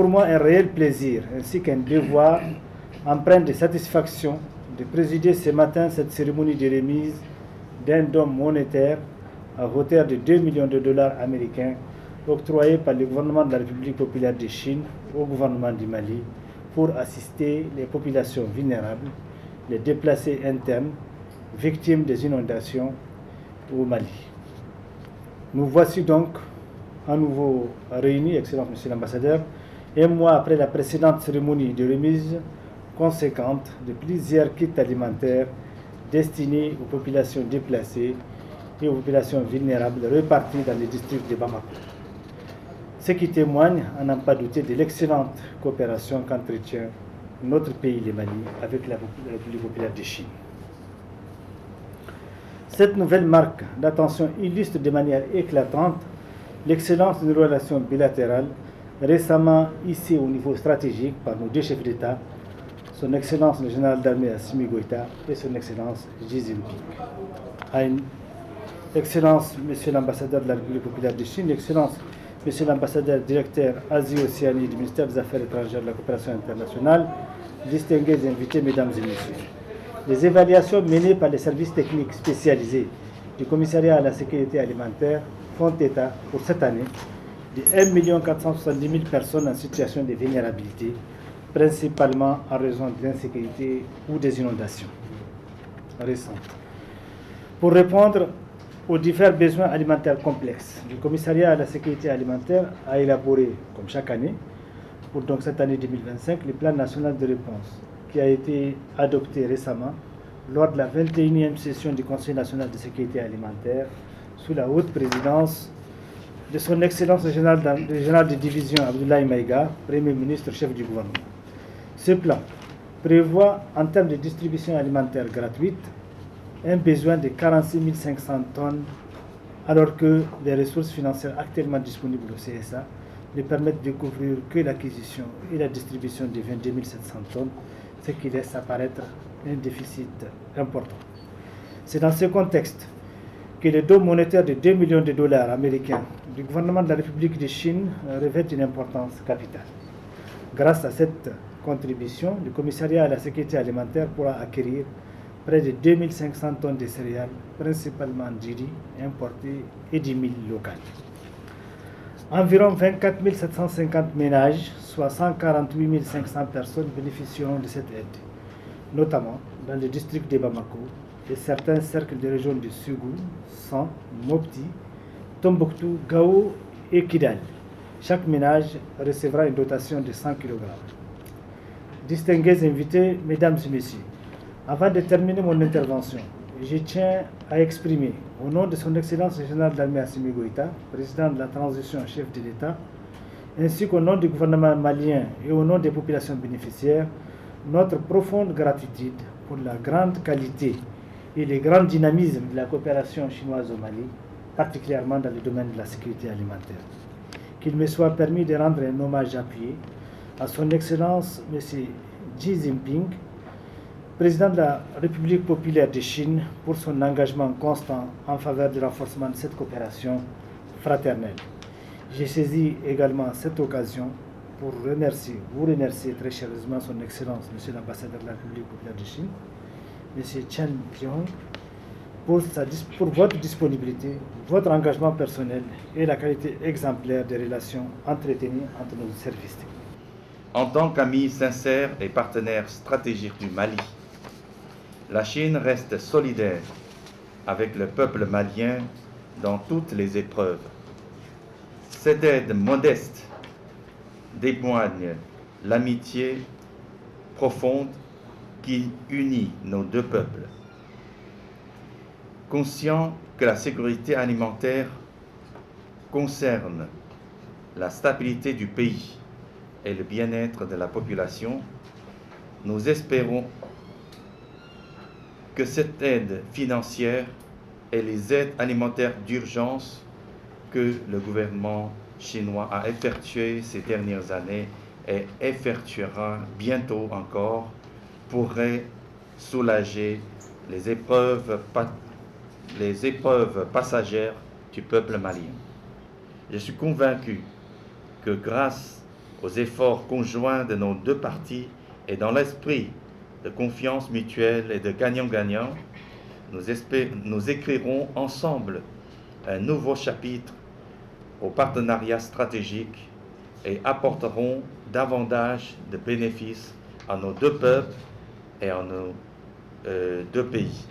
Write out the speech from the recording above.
pour moi un réel plaisir ainsi qu'un devoir empreint de satisfaction de présider ce matin cette cérémonie de remise d'un don monétaire à hauteur de 2 millions de dollars américains octroyé par le gouvernement de la République populaire de Chine au gouvernement du Mali pour assister les populations vulnérables, les déplacés internes, victimes des inondations au Mali. Nous voici donc à nouveau réunis, Excellence Monsieur l'Ambassadeur, un mois après la précédente cérémonie de remise conséquente de plusieurs kits alimentaires destinés aux populations déplacées et aux populations vulnérables réparties dans les districts de Bamako. Ce qui témoigne, à n'en pas douter, de l'excellente coopération qu'entretient notre pays, le Mali, avec la République populaire de Chine. Cette nouvelle marque d'attention illustre de manière éclatante l'excellence de nos relations bilatérales récemment hissées au niveau stratégique par nos deux chefs d'État, son Excellence le général d'armée Assimi Goïta et son Excellence Xi Jinping. Excellence, Monsieur l'ambassadeur de la République populaire de Chine, Excellence, Monsieur l'ambassadeur directeur Asie-Océanie du ministère des Affaires étrangères et de la coopération internationale, distingués invités, Mesdames et Messieurs. Les évaluations menées par les services techniques spécialisés du Commissariat à la sécurité alimentaire font état, pour cette année, de 1 470 000 personnes en situation de vulnérabilité, principalement en raison de l'insécurité ou des inondations récentes. Pour répondre aux divers besoins alimentaires complexes, le Commissariat à la sécurité alimentaire a élaboré, comme chaque année, pour donc cette année 2025, le plan national de réponse qui a été adopté récemment lors de la 21e session du Conseil national de sécurité alimentaire sous la haute présidence de son Excellence le général de division Abdoulaye Maïga, Premier ministre, chef du gouvernement. Ce plan prévoit, en termes de distribution alimentaire gratuite, un besoin de 46 500 tonnes, alors que les ressources financières actuellement disponibles au CSA ne permettent de couvrir que l'acquisition et la distribution de 22 700 tonnes, ce qui laisse apparaître un déficit important. C'est dans ce contexte que le don monétaire de 2 millions de dollars américains du gouvernement de la République de Chine revêt une importance capitale. Grâce à cette contribution, le commissariat à la sécurité alimentaire pourra acquérir près de 2500 tonnes de céréales, principalement du riz importé et du mil local. Environ 24 750 ménages, soit 148 500 personnes bénéficieront de cette aide, notamment dans le district de Bamako et certains cercles de régions de Sougou, San, Mopti, Tombouctou, Gao et Kidal. Chaque ménage recevra une dotation de 100 kg. Distingués invités, Mesdames et Messieurs, avant de terminer mon intervention, je tiens à exprimer, au nom de son Excellence le général d'armée Assimi Goïta, président de la transition chef de l'État, ainsi qu'au nom du gouvernement malien et au nom des populations bénéficiaires, notre profonde gratitude pour la grande qualité et le grand dynamisme de la coopération chinoise au Mali, particulièrement dans le domaine de la sécurité alimentaire. Qu'il me soit permis de rendre un hommage appuyé à son Excellence M. Xi Jinping, président de la République populaire de Chine, pour son engagement constant en faveur du renforcement de cette coopération fraternelle. J'ai saisi également cette occasion pour vous remercier très chaleureusement son Excellence, Monsieur l'ambassadeur de la République populaire de Chine, M. Chen Jiong, pour votre disponibilité, votre engagement personnel et la qualité exemplaire des relations entretenues entre nos services. En tant qu'ami sincère et partenaire stratégique du Mali, la Chine reste solidaire avec le peuple malien dans toutes les épreuves. Cette aide modeste témoigne l'amitié profonde qui unit nos deux peuples. Conscient que la sécurité alimentaire concerne la stabilité du pays et le bien-être de la population, nous espérons que cette aide financière et les aides alimentaires d'urgence que le gouvernement chinois a effectuées ces dernières années et effectuera bientôt encore pourraient soulager les épreuves passagères du peuple malien. Je suis convaincu que grâce aux efforts conjoints de nos deux parties et dans l'esprit de confiance mutuelle et de gagnant-gagnant, nous écrirons ensemble un nouveau chapitre au partenariat stratégique et apporterons davantage de bénéfices à nos deux peuples et à nos deux pays.